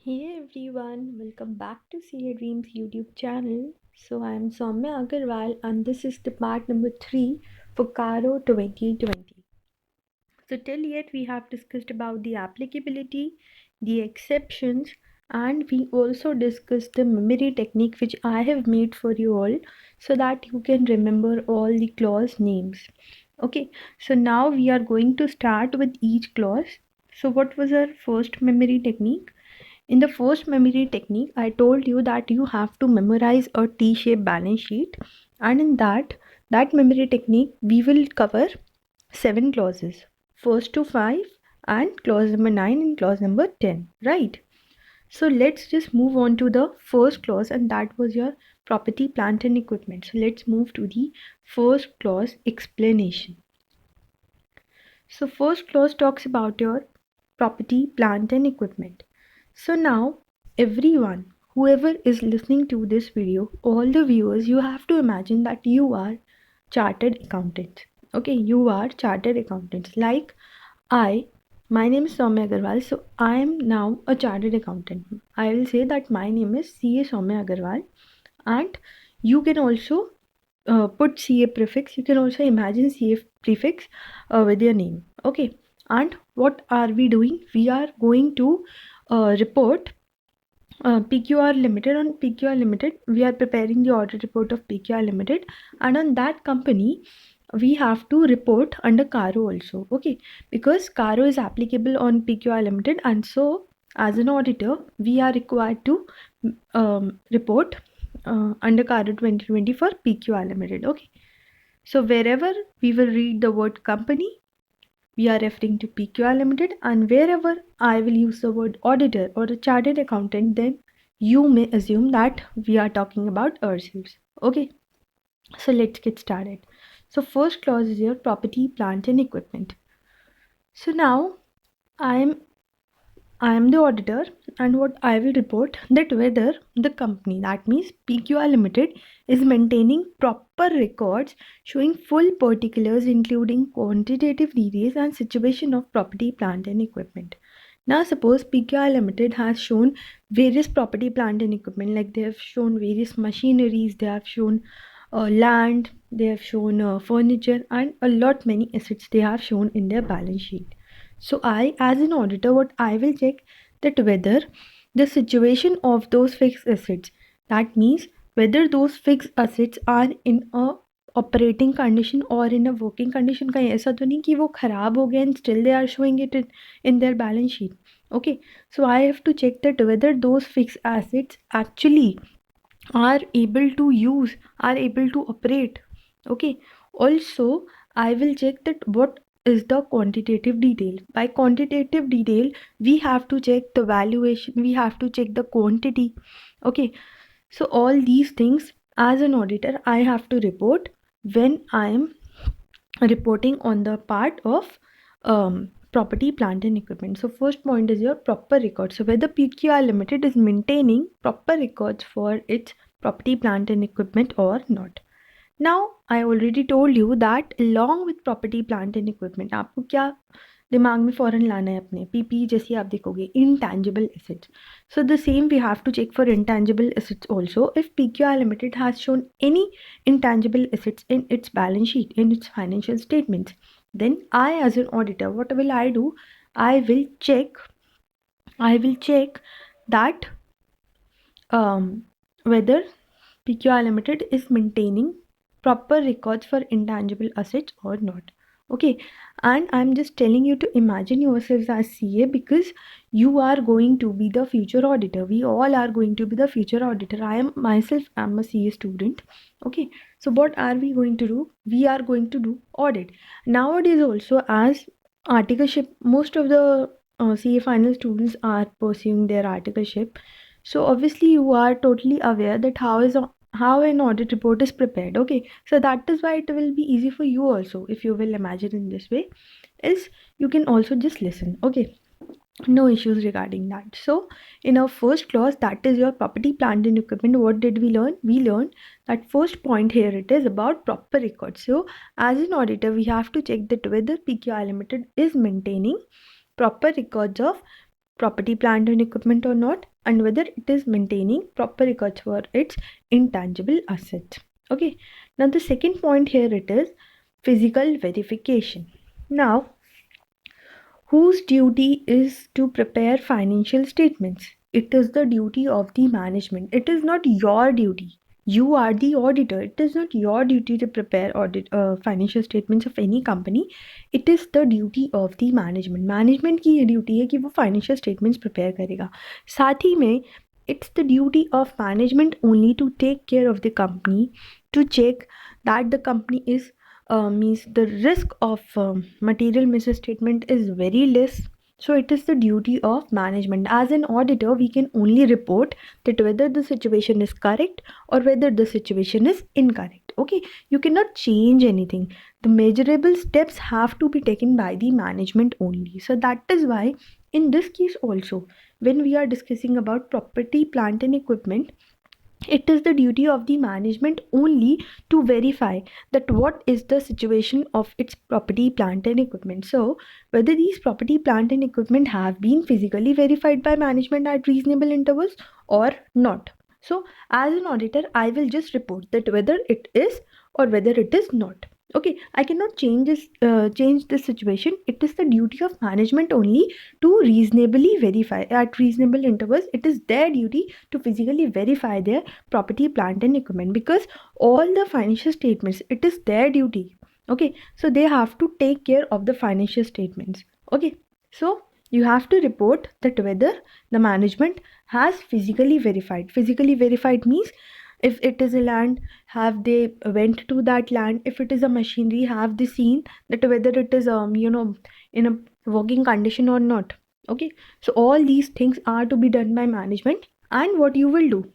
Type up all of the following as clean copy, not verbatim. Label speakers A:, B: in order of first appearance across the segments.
A: Hey everyone, welcome back to CA Dreams YouTube channel. So I am Somya Agarwal and this is the part number 3 for CARO 2020. So till yet we have discussed about the applicability, the exceptions, and we also discussed the memory technique which I have made for you all so that you can remember all the clause names. Okay, so now we are going to start with each clause. So what was our first memory technique? In the first memory technique, I told you that you have to memorize a T-shaped balance sheet, and in that memory technique, we will cover 7 clauses, first to 5, and clause number 9 and clause number 10, right? So let's just move on to the first clause, and that was your property, plant, and equipment. So let's move to the first clause explanation. So first clause talks about your property, plant, and equipment. So now everyone, whoever is listening to this video, all the viewers, you have to imagine that you are chartered accountants. Okay, you are chartered accountants. Like my name is Somya Agarwal, so I am now a chartered accountant. I will say that my name is CA Somya Agarwal, and you can also put CA prefix. You can also imagine CA prefix with your name. Okay, and what are we doing? We are going to report PQR Limited. On PQR Limited, we are preparing the audit report of PQR Limited, and on that company, we have to report under CARO also. Okay, because CARO is applicable on PQR Limited, and so as an auditor, we are required to report under CARO 2020 for PQR Limited. Okay, so wherever we will read the word company, we are referring to PQR Limited, and wherever I will use the word auditor or a chartered accountant, then you may assume that we are talking about ourselves. Okay, so let's get started. So first clause is your property, plant, and equipment. So now I am the auditor, and what I will report that whether the company, that means PQR Limited, is maintaining proper records showing full particulars including quantitative details and situation of property, plant, and equipment. Now suppose PQR Limited has shown various property, plant, and equipment, like they have shown various machineries, they have shown land, they have shown furniture, and a lot many assets they have shown in their balance sheet. So I, as an auditor, what I will check that whether the situation of those fixed assets, that means whether those fixed assets are in a operating condition or in a working condition. कहीं ऐसा तो नहीं कि वो खराब हो गए and still they are showing it in their balance sheet. Okay, so I have to check that whether those fixed assets actually are able to use, are able to operate. Okay, also I will check that what is the quantitative detail. By quantitative detail, we have to check the valuation, we have to check the quantity. Okay, so all these things as an auditor I have to report when I am reporting on the part of property, plant, and equipment. So first point is your proper records. So whether PQR Limited is maintaining proper records for its property, plant, and equipment or not. Now I already told you that along with property, plant, and equipment, आपको क्या दिमाग में फ़ौरन लाना है अपने PP जैसे आप देखोगे intangible assets. So the same we have to check for intangible assets also. If PQR Limited has shown any intangible assets in its balance sheet, in its financial statements, then I as an auditor, what will I do? I will check that whether PQR Limited is maintaining proper records for intangible assets or not. Okay, and I'm just telling you to imagine yourselves as CA because you are going to be the future auditor. We all are going to be the future auditor. I'm a CA student. Okay, so what are we going to do? We are going to do audit. Nowadays also, as articleship, most of the CA final students are pursuing their articleship. So obviously you are totally aware that how an audit report is prepared. Okay, so that is why it will be easy for you also if you will imagine in this way. Else you can also just listen. Okay, no issues regarding that. So in our first clause, that is your property, plant, and equipment, what did we learn? We learned that first point here, it is about proper records. So as an auditor, we have to check that whether PQR Limited is maintaining proper records of property, plant, and equipment or not, and whether it is maintaining proper records for its intangible assets. Okay, now the second point here it is physical verification. Now, whose duty is to prepare financial statements? It is the duty of the management. It is not your duty. You are the auditor. It is not your duty to prepare financial statements of any company. It is the duty of the management. Management की ये duty है कि वो financial statements prepare करेगा. साथ ही में it's the duty of management only to take care of the company, to check that the company is means the risk of material misstatement is very less. So it is the duty of management. As an auditor, we can only report that whether the situation is correct or whether the situation is incorrect. Okay, you cannot change anything. The measurable steps have to be taken by the management only. So that is why in this case also, when we are discussing about property, plant and equipment, it is the duty of the management only to verify that what is the situation of its property, plant and equipment. So whether these property, plant and equipment have been physically verified by management at reasonable intervals or not. So as an auditor, I will just report that whether it is or whether it is not. Okay, I cannot change this situation. It is the duty of management only to reasonably verify at reasonable intervals. It is their duty to physically verify their property, plant and equipment, because all the financial statements, it is their duty. Okay, so they have to take care of the financial statements. Okay, so you have to report that whether the management has physically verified. Physically verified means if it is a land, have they went to that land? If it is a machinery, have they seen that whether it is in a working condition or not? Okay, so all these things are to be done by management. And what you will do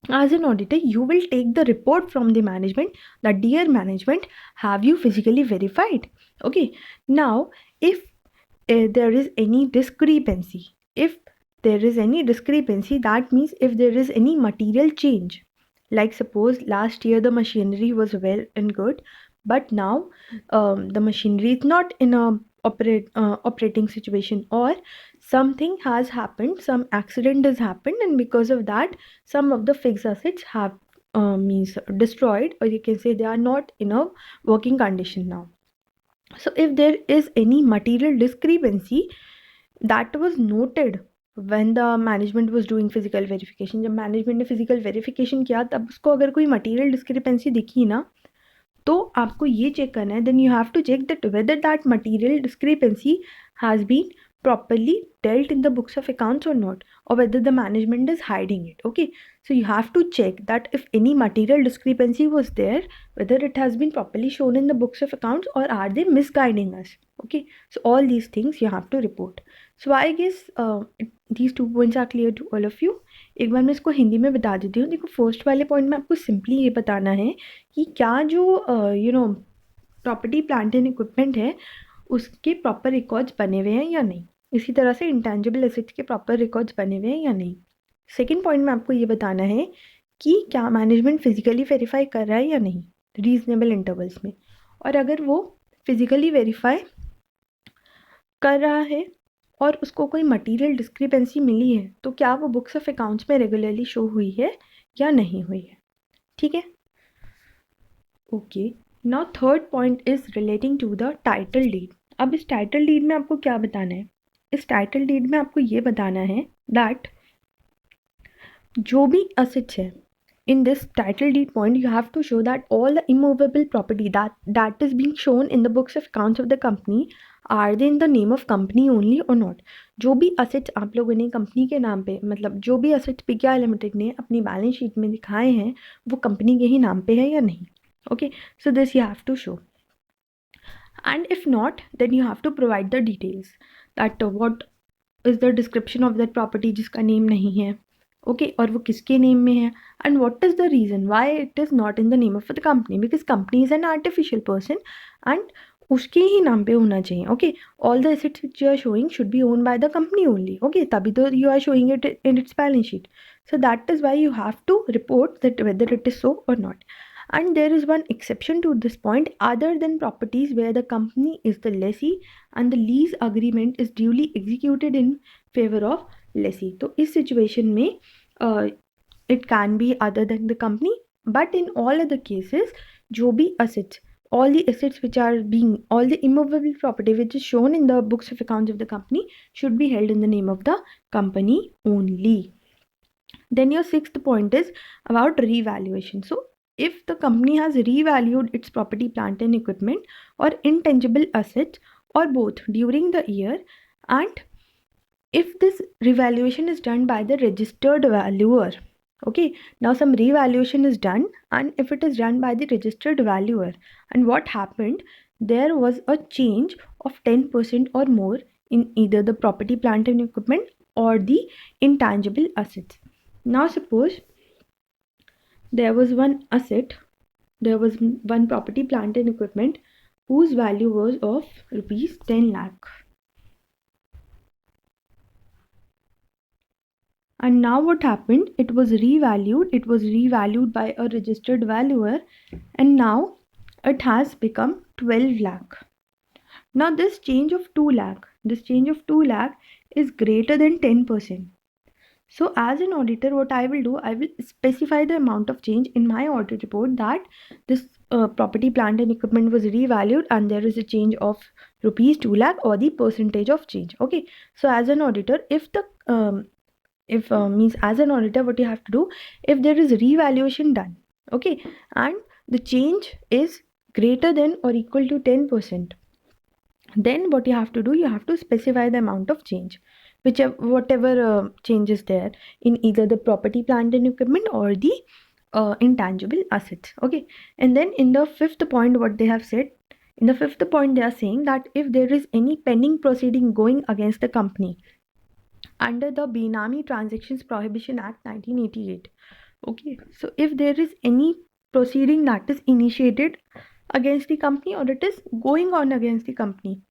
A: as an auditor, you will take the report from the management that dear management, have you physically verified? Okay, now if there is any discrepancy, that means if there is any material change, like suppose last year the machinery was well and good, but now the machinery is not in a operating situation, or something has happened, some accident has happened, and because of that some of the fixed assets have means destroyed, or you can say they are not in a working condition now. So if there is any material discrepancy that was noted when the management was doing physical verification, जब management ने physical verification किया तब उसको अगर कोई material discrepancy दिखी ना, तो आपको ये चेक करना है, then you have to check that whether that material discrepancy has been properly dealt in the books of accounts or not, or whether the management is hiding it. Okay, so you have to check that if any material discrepancy was there, whether it has been properly shown in the books of accounts or are they misguiding us. Okay, so all these things you have to report. So I guess these 2 points are clear to all of you. एक बार मैं इसको हिंदी में बता देती हूँ. देखो, first वाले point में आपको सिंपली ये बताना है कि क्या जो प्रॉपर्टी, प्लांट एंड इक्विपमेंट है उसके प्रॉपर रिकॉर्ड्स बने हुए हैं या नहीं. इसी तरह से इंटेंजिबल एसेट्स के प्रॉपर रिकॉर्ड्स बने हुए हैं या नहीं. सेकेंड पॉइंट में आपको ये बताना है कि क्या मैनेजमेंट फिजिकली वेरीफाई कर रहा है या नहीं रीजनेबल इंटरवल्स में, और अगर वो फिजिकली वेरीफाई कर रहा है और उसको कोई मटेरियल डिस्क्रिपेंसी मिली है तो क्या वो बुक्स ऑफ अकाउंट्स में रेगुलरली शो हुई है या नहीं हुई है. ठीक है, okay. Now third point is relating to the title deed. अब इस टाइटल डीड में आपको क्या बताना है? इस टाइटल डीड में आपको ये बताना है दैट जो भी असेट्स है in this title deed point, you have to show that all the immovable property that is being shown in the books of accounts of the company, are they in the name of company only or not. जो भी assets आप लोगों ने company के नाम पे, मतलब जो भी assets पीकेआई लिमिटेड ने अपनी बैलेंस शीट में दिखाए हैं वो कंपनी के ही नाम पे है या नहीं. Okay, so this you have to show, and if not then you have to provide the details that what is the description of that property जिसका नेम नहीं है. ओके, और वो किसके नेम में है, and what is the reason why it is not in the name of the company, because company is an artificial person and उसके ही नाम पे होना चाहिए. Okay, all the assets which you are showing should be own by the company only. Okay, तभी तो you are showing it in its balance sheet. So that is why you have to report that whether it is so or not. And there is one exception to this point, other than properties where the company is the lessee and the lease agreement is duly executed in favor of lessee. तो इस situation में it can be other than the company, but in all other cases जो भी assets, all the assets which are being, all the immovable property which is shown in the books of accounts of the company should be held in the name of the company only. Then your sixth point is about revaluation. So if the company has revalued its property, plant and equipment or intangible assets or both during the year, and if this revaluation is done by the registered valuer, okay, now some revaluation is done, and if it is done by the registered valuer, and what happened, there was a change of 10% or more in either the property, plant and equipment or the intangible assets. Now suppose there was one asset, there was one property, plant and equipment whose value was of rupees 10 lakh. And now what happened? It was revalued by a registered valuer, and now it has become 12 lakh. Now this change of 2 lakh, is greater than 10%. So as an auditor, what I will do, I will specify the amount of change in my audit report that this property, plant and equipment was revalued and there is a change of rupees 2 lakh or the percentage of change. Okay. So as an auditor, if the means as an auditor, what you have to do, if there is revaluation done, okay, and the change is greater than or equal to 10%, then what you have to do, you have to specify the amount of change, whatever change is there in either the property, plant and equipment or the intangible assets. Okay. And then in the fifth point, what they have said, in the fifth point they are saying that if there is any pending proceeding going against the company under the Benami Transactions Prohibition Act 1988. Okay, so if there is any proceeding that is initiated against the company or it is going on against the company,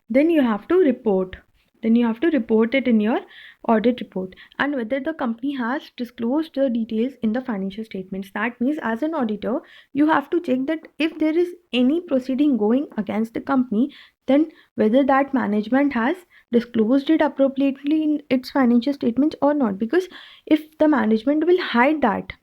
A: then you have to report. Then you have to report it in your audit report, and whether the company has disclosed the details in the financial statements. That means as an auditor, you have to check that if there is any proceeding going against the company, then whether that management has disclosed it appropriately in its financial statements or not. Because if the management will hide that,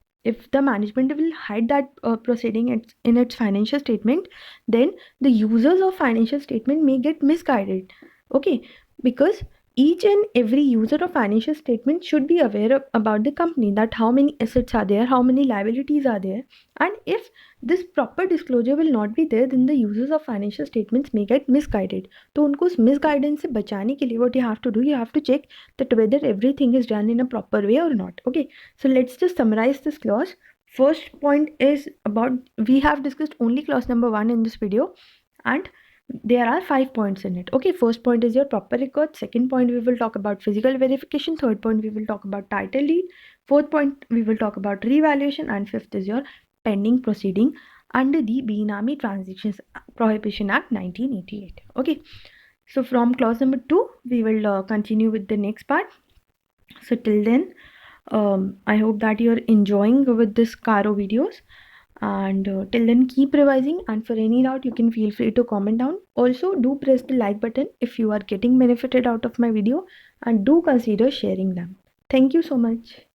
A: proceeding in its financial statement, then the users of financial statement may get misguided. Okay, because each and every user of financial statement should be aware about the company, that how many assets are there, how many liabilities are there, and if this proper disclosure will not be there, then the users of financial statements may get misguided. तो उनको उस misguidance से बचाने के लिए what you have to do, you have to check that whether everything is done in a proper way or not. Okay, so let's just summarize this clause. First point is about, we have discussed only clause number 1 in this video, and there are 5 points in it. Okay, first point is your proper record. Second point, we will talk about physical verification. Third point, we will talk about title deed. Fourth point, we will talk about revaluation. And fifth is your pending proceeding under the Benami Transactions Prohibition Act 1988. Okay, so from clause number 2, we will continue with the next part. So till then, I hope that you're enjoying with this CARO videos. And till then, keep revising, and for any doubt you can feel free to comment down. Also, do press the like button if you are getting benefited out of my video, and do consider sharing them. Thank you so much.